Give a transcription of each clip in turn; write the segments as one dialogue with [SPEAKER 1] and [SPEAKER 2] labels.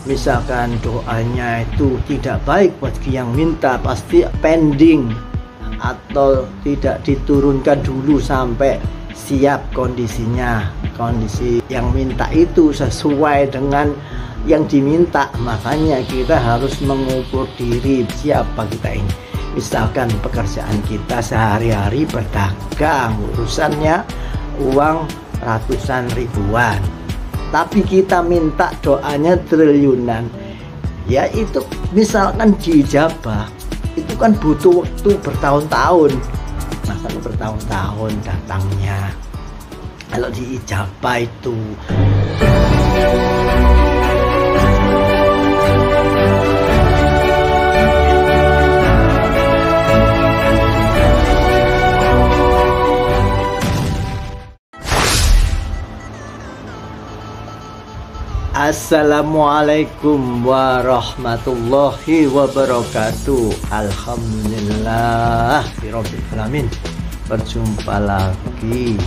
[SPEAKER 1] misalkan doanya itu tidak baik bagi yang minta, pasti pending atau tidak diturunkan dulu sampai siap kondisinya, kondisi yang minta itu sesuai dengan yang diminta. Makanya kita harus mengukur diri, siapa kita ini. Misalkan pekerjaan kita sehari-hari berdagang, urusannya uang ratusan ribuan, tapi kita minta doanya triliunan, ya itu misalkan dijabah, itu kan butuh waktu bertahun-tahun. Masa bertahun-tahun datangnya, kalau diijabah itu. Assalamualaikum warahmatullahi wabarakatuh. Alhamdulillah birabbil alamin. Berjumpa lagi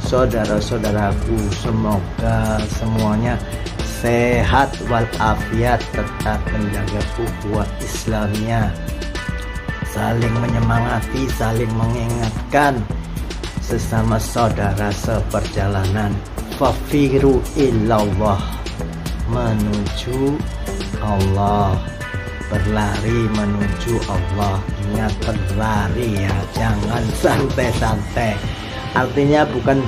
[SPEAKER 1] saudara-saudaraku, semoga semuanya sehat walafiat, tetap menjaga ukhuwah Islamnya, saling menyemangati, saling mengingatkan sesama saudara seperjalanan. Fafiru illallah, menuju Allah, berlari menuju Allah. Ingat, berlari ya, jangan santai-santai. Artinya bukan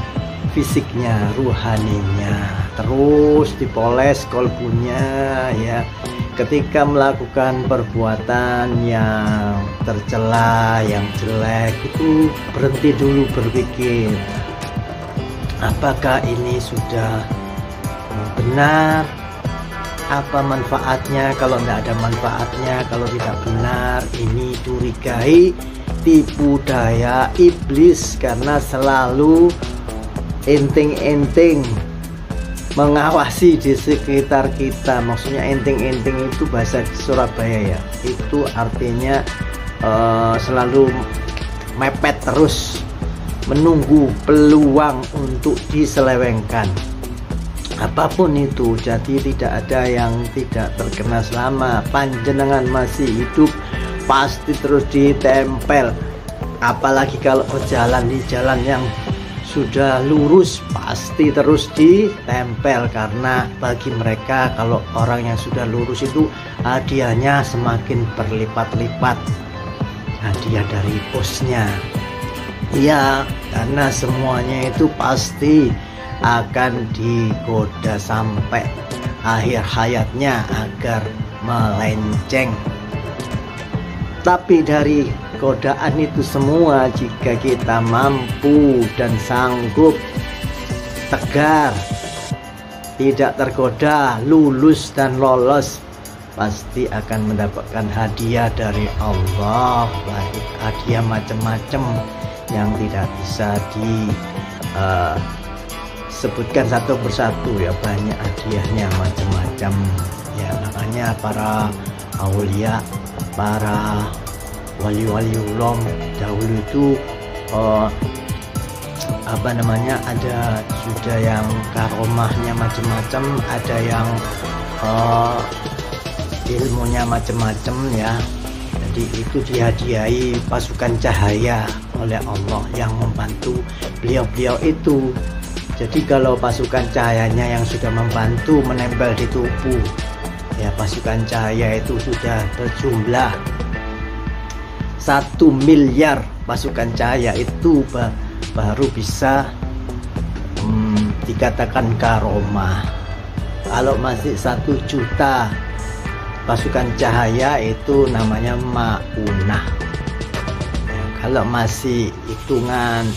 [SPEAKER 1] fisiknya, ruhaninya terus dipoles kolbunya ya. Ketika melakukan perbuatan yang tercela, yang jelek, itu berhenti dulu berpikir, apakah ini sudah benar? Apa manfaatnya? Kalau tidak ada manfaatnya, kalau tidak benar, ini curigai tipu daya iblis, karena selalu enting-enting mengawasi di sekitar kita. Maksudnya enting-enting itu bahasa Surabaya ya, itu artinya selalu mepet terus, menunggu peluang untuk diselewengkan. Apapun itu, jadi tidak ada yang tidak terkena. Selama panjenengan masih hidup pasti terus ditempel. Apalagi kalau berjalan di jalan yang sudah lurus, pasti terus ditempel. Karena bagi mereka, kalau orang yang sudah lurus itu hadiahnya semakin berlipat-lipat, hadiah dari bosnya. Iya, karena semuanya itu pasti akan digoda sampai akhir hayatnya agar melenceng. Tapi dari godaan itu semua, jika kita mampu dan sanggup tegar, tidak tergoda, lulus dan lolos, pasti akan mendapatkan hadiah dari Allah. Baik hadiah macam-macam yang tidak bisa sebutkan satu persatu ya, banyak hadiahnya macam-macam ya. Makanya para aulia, para wali-waliullah dahulu itu ada sudah yang karomahnya macam-macam, ada yang ilmunya macam-macam ya. Jadi itu dihadiahi pasukan cahaya oleh Allah yang membantu beliau-beliau itu. Jadi kalau pasukan cahayanya yang sudah membantu menempel di tubuh ya, pasukan cahaya itu sudah berjumlah 1 miliar pasukan cahaya, itu baru bisa dikatakan karomah. Kalau masih 1 juta pasukan cahaya itu namanya maunah ya. Kalau masih hitungan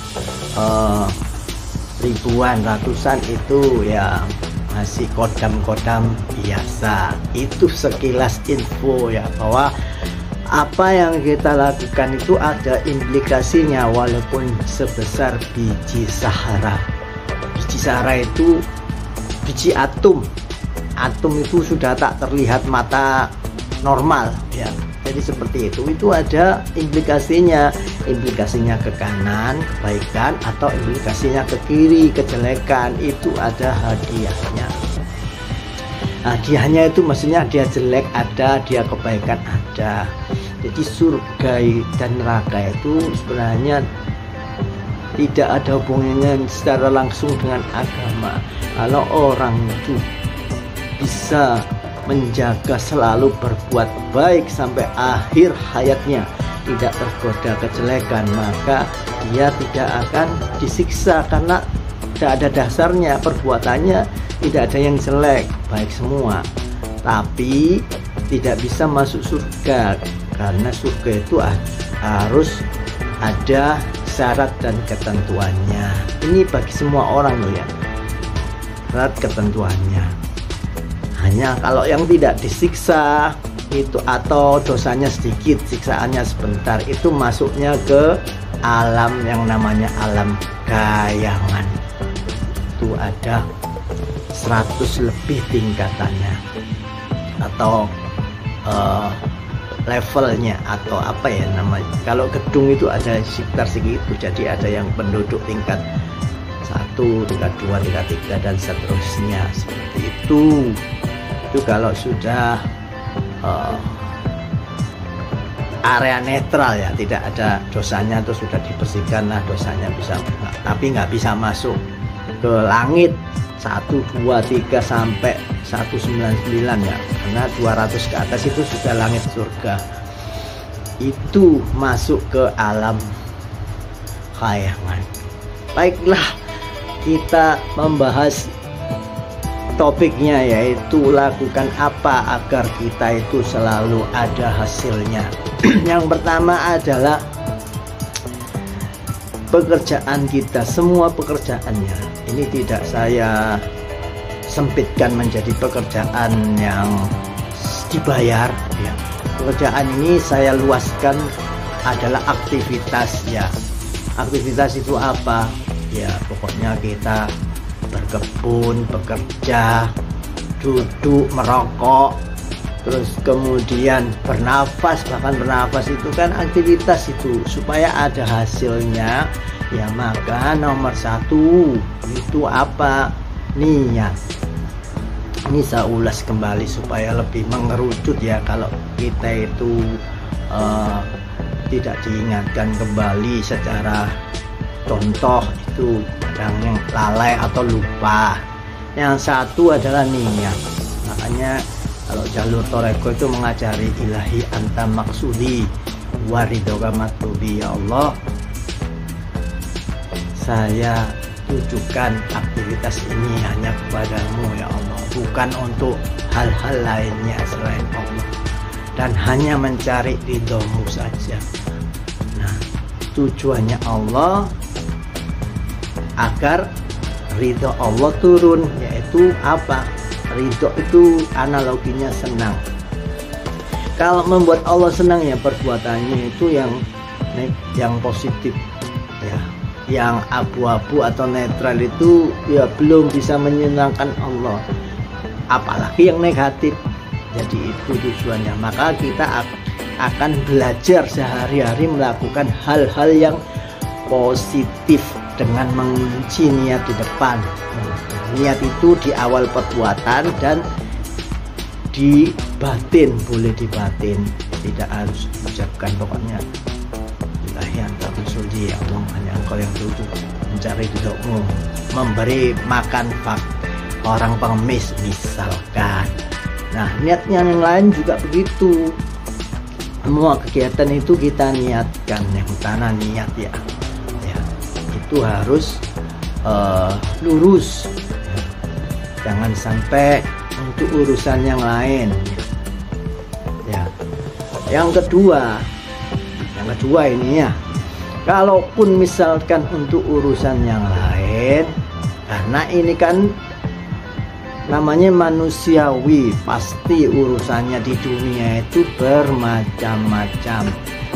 [SPEAKER 1] ribuan, ratusan, itu ya masih kodam-kodam biasa. Itu sekilas info ya, bahwa apa yang kita lakukan itu ada implikasinya walaupun sebesar biji sahara. Biji sahara itu biji atom. Atom itu sudah tak terlihat mata normal ya. Jadi seperti itu ada implikasinya ke kanan kebaikan, atau implikasinya ke kiri kejelekan, itu ada hadiahnya. Hadiahnya itu maksudnya dia jelek ada, dia kebaikan ada. Jadi surga dan neraka itu sebenarnya tidak ada hubungannya secara langsung dengan agama. Kalau orang itu bisa menjaga selalu berbuat baik sampai akhir hayatnya, tidak tergoda kejelekan, maka dia tidak akan disiksa karena tidak ada dasarnya, perbuatannya tidak ada yang jelek, baik semua. Tapi tidak bisa masuk surga karena surga itu harus ada syarat dan ketentuannya. Ini bagi semua orang loh ya, syarat ketentuannya. Hanya kalau yang tidak disiksa itu atau dosanya sedikit, siksaannya sebentar, itu masuknya ke alam yang namanya alam kayangan. Itu ada 100 lebih tingkatannya atau levelnya atau apa ya namanya. Kalau gedung itu ada sekitar segitu, jadi ada yang penduduk tingkat 1, tingkat 2, tingkat 3 dan seterusnya seperti itu. Itu kalau sudah area netral ya, tidak ada dosanya, itu sudah dibersihkan lah dosanya, bisa, tapi nggak bisa masuk ke langit 1, 2, 3 sampai 199 ya, karena 200 ke atas itu sudah langit surga. Itu masuk ke alam khayalan. Baiklah, kita membahas topiknya, yaitu lakukan apa agar kita itu selalu ada hasilnya. Yang pertama adalah pekerjaan kita, semua pekerjaannya ini tidak saya sempitkan menjadi pekerjaan yang dibayar ya. Pekerjaan ini saya luaskan adalah aktivitas ya. Aktivitas itu apa ya, pokoknya kita berkebun, bekerja, duduk, merokok, terus kemudian bernafas, bahkan bernafas itu kan aktivitas itu. Supaya ada hasilnya ya, maka nomor 1 itu apa? Niat. Ini saya ulas kembali supaya lebih mengerucut ya. Kalau kita itu tidak diingatkan kembali secara contoh, itu kadang yang lalai atau lupa. Yang satu adalah niat. Makanya kalau jalur toreko itu mengajari ilahi anta maksudi waridoga matlubi, ya Allah, saya tujukan aktivitas ini hanya kepadamu ya Allah, bukan untuk hal-hal lainnya selain Allah, dan hanya mencari ridhomu saja. Nah, tujuannya Allah agar ridho Allah turun, yaitu apa? Ridho itu analoginya senang. Kalau membuat Allah senang ya perbuatannya itu yang positif ya. Yang abu-abu atau netral itu ya belum bisa menyenangkan Allah, apalagi yang negatif. Jadi itu tujuannya. Maka kita akan belajar sehari-hari melakukan hal-hal yang positif dengan mengunci niat di depan. Niat itu di awal perbuatan dan di batin, boleh di batin, tidak harus diucapkan. Pokoknya ilahi anta maksudi, ya Allah, hanya engkau yang tujuh mencari ridhomu, memberi makan orang pengemis misalkan. Nah, niatnya yang lain juga begitu. Semua kegiatan itu kita niatkan, yang utama niat ya. Itu harus lurus, jangan sampai untuk urusan yang lain ya. Yang kedua ini ya, kalaupun misalkan untuk urusan yang lain, karena ini kan namanya manusiawi, pasti urusannya di dunia itu bermacam-macam.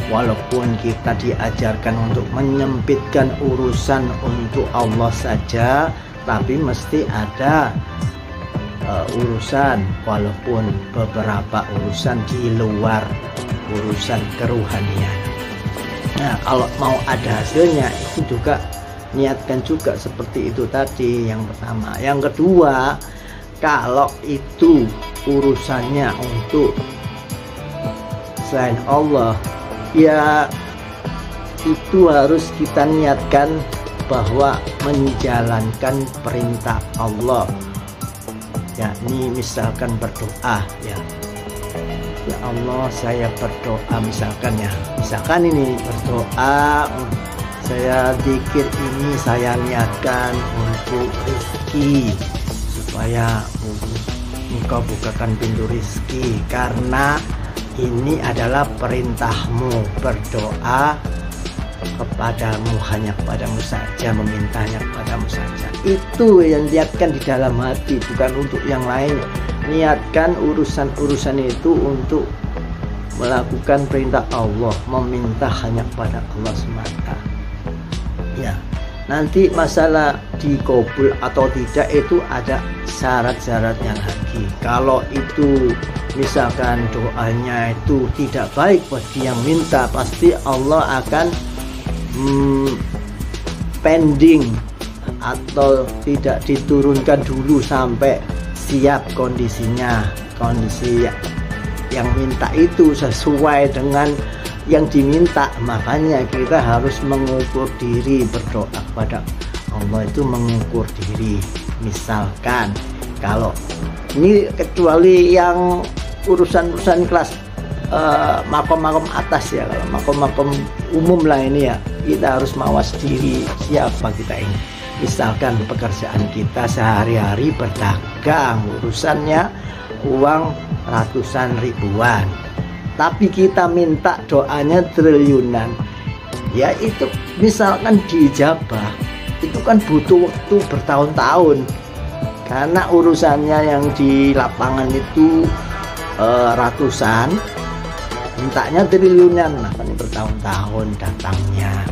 [SPEAKER 1] Walaupun kita diajarkan untuk menyempitkan urusan untuk Allah saja, tapi mesti ada urusan, walaupun beberapa urusan di luar urusan keruhanian. Nah, kalau mau ada hasilnya itu juga niatkan juga seperti itu tadi, yang pertama. Yang kedua, kalau itu urusannya untuk selain Allah, ya itu harus kita niatkan bahwa menjalankan perintah Allah, yakni misalkan berdoa, ya Allah saya berdoa, misalkan ini berdoa, saya zikir ini saya niatkan untuk rezeki, supaya Engkau bukakan pintu rezeki, karena ini adalah perintahmu, berdoa kepadamu, hanya kepadamu saja, memintanya kepadamu saja. Itu yang niatkan di dalam hati, bukan untuk yang lain. Niatkan urusan-urusan itu untuk melakukan perintah Allah, meminta hanya kepada Allah semata. Ya, nanti masalah dikabul atau tidak itu ada syarat-syaratnya lagi. Kalau itu misalkan doanya itu tidak baik bagi yang minta, pasti Allah akan pending atau tidak diturunkan dulu sampai siap kondisinya, kondisi yang minta itu sesuai dengan yang diminta. Makanya kita harus mengukur diri, berdoa kepada Allah itu mengukur diri. Misalkan kalau ini, kecuali yang urusan-urusan kelas makom-makom atas ya, kalau makom-makom umum lah ini ya, kita harus mawas diri siapa kita ini. Misalkan pekerjaan kita sehari-hari berdagang, urusannya uang ratusan ribuan, tapi kita minta doanya triliunan, ya itu misalkan dijabah, itu kan butuh waktu bertahun-tahun, karena urusannya yang di lapangan itu ratusan, mintanya triliunan, makanya bertahun-tahun datangnya.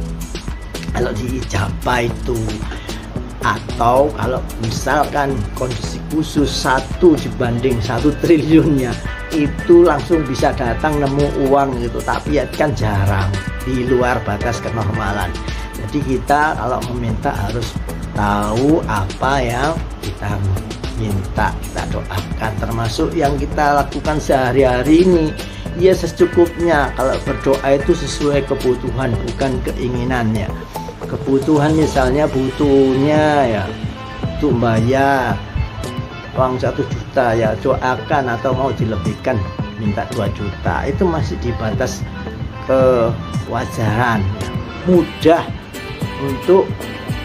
[SPEAKER 1] Kalau diijabah itu, atau kalau misalkan kondisi khusus 1 dibanding 1 triliunnya, itu langsung bisa datang nemu uang gitu, tapi ya kan jarang, di luar batas kenormalan. Jadi kita kalau meminta harus tahu apa yang kita minta, kita doakan, termasuk yang kita lakukan sehari-hari ini. Ya secukupnya, kalau berdoa itu sesuai kebutuhan, bukan keinginannya. Kebutuhan misalnya butuhnya ya untuk bayar uang 1 juta, ya doakan, atau mau dilebihkan minta 2 juta, itu masih di batas kewajaran, mudah untuk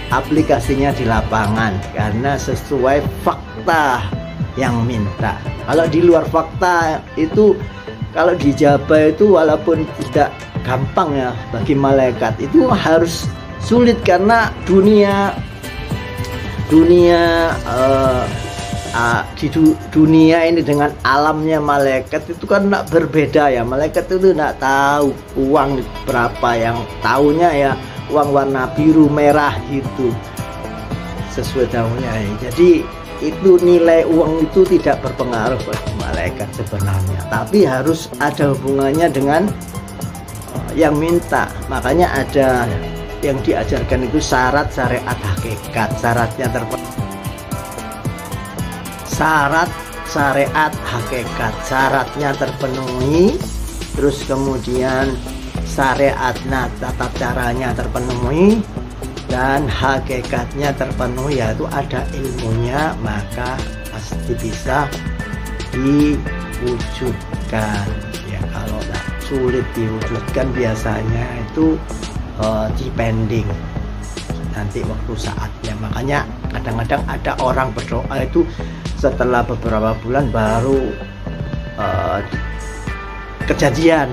[SPEAKER 1] aplikasinya di lapangan karena sesuai fakta yang minta. Kalau di luar fakta itu, kalau dijabah itu walaupun tidak gampang ya bagi malaikat, itu harus sulit karena dunia dunia ini dengan alamnya malaikat itu kan tidak berbeda ya. Malaikat itu tidak tahu uang berapa, yang tahunya ya uang warna biru merah itu sesuai tahunnya. Jadi itu nilai uang itu tidak berpengaruh bagi malaikat sebenarnya, tapi harus ada hubungannya dengan yang minta. Makanya ada yang diajarkan itu syarat syariat hakikat, syarat syariat hakikat, syaratnya terpenuhi, terus kemudian syariatnya, tata caranya terpenuhi, dan hakikatnya terpenuhi, yaitu ada ilmunya, maka pasti bisa diwujudkan. Ya kalau sulit diwujudkan biasanya itu dipending nanti waktu saatnya. Makanya kadang-kadang ada orang berdoa itu setelah beberapa bulan baru kejadian.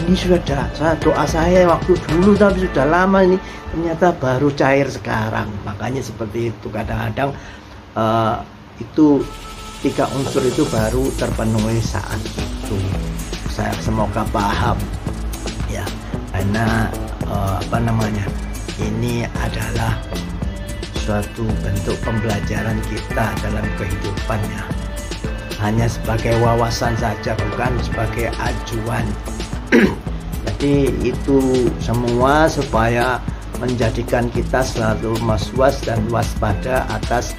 [SPEAKER 1] Ini sudah doa saya waktu dulu tapi sudah lama, ini ternyata baru cair sekarang. Makanya seperti itu, kadang-kadang itu 3 unsur itu baru terpenuhi saat itu. Saya semoga paham ya, karena ini adalah suatu bentuk pembelajaran kita dalam kehidupannya, hanya sebagai wawasan saja, bukan sebagai acuan. Jadi itu semua supaya menjadikan kita selalu was-was dan waspada atas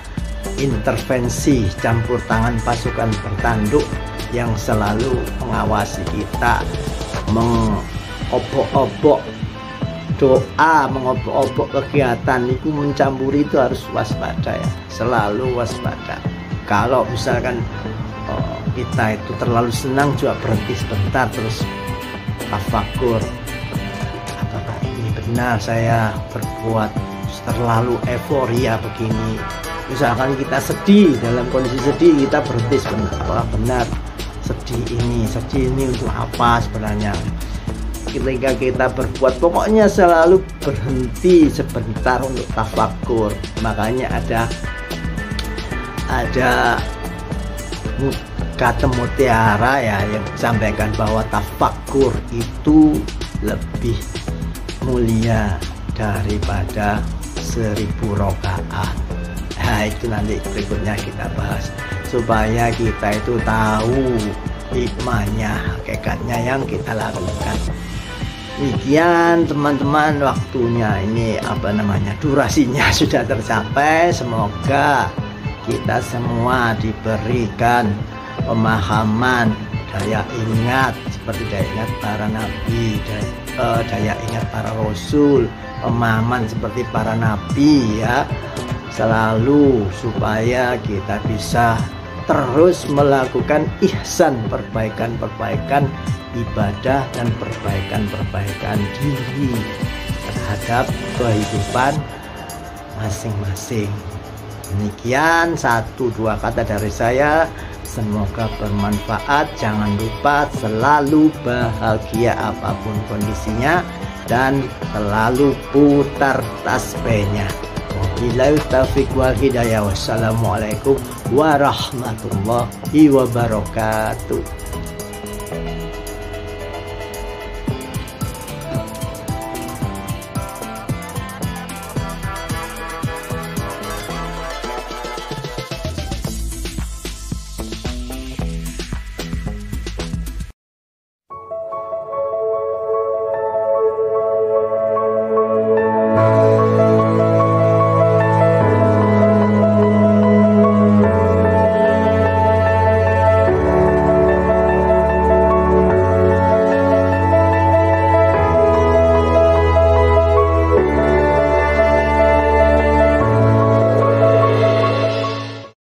[SPEAKER 1] intervensi campur tangan pasukan bertanduk yang selalu mengawasi kita, mengobok-obok doa, mengobok-obok kegiatan itu, mencampuri itu harus waspada ya, selalu waspada. Kalau misalkan kita itu terlalu senang juga berhenti sebentar terus tafakur, apakah ini benar saya berbuat, terlalu euforia begini. Misalkan kita sedih, dalam kondisi sedih kita berhenti sebentar, apakah benar sedih ini untuk apa sebenarnya. Ketika kita berbuat, pokoknya selalu berhenti sebentar untuk tafakur. Makanya ada kata mutiara ya yang disampaikan bahwa tafakur itu lebih mulia daripada 1000 rakaat. Nah, itu nanti berikutnya kita bahas supaya kita itu tahu hikmahnya, hakikatnya yang kita lakukan. Demikian teman-teman, waktunya ini durasinya sudah tercapai. Semoga kita semua diberikan pemahaman, daya ingat seperti daya ingat para nabi, daya ingat para rasul, pemahaman seperti para nabi ya, selalu supaya kita bisa terus melakukan ihsan, perbaikan ibadah dan perbaikan diri terhadap kehidupan masing-masing. Demikian 1-2 kata dari saya, semoga bermanfaat. Jangan lupa selalu bahagia apapun kondisinya dan selalu putar tasbihnya. Wabillahi taufiq wal hidayah. Wassalamualaikum warahmatullahi wabarakatuh.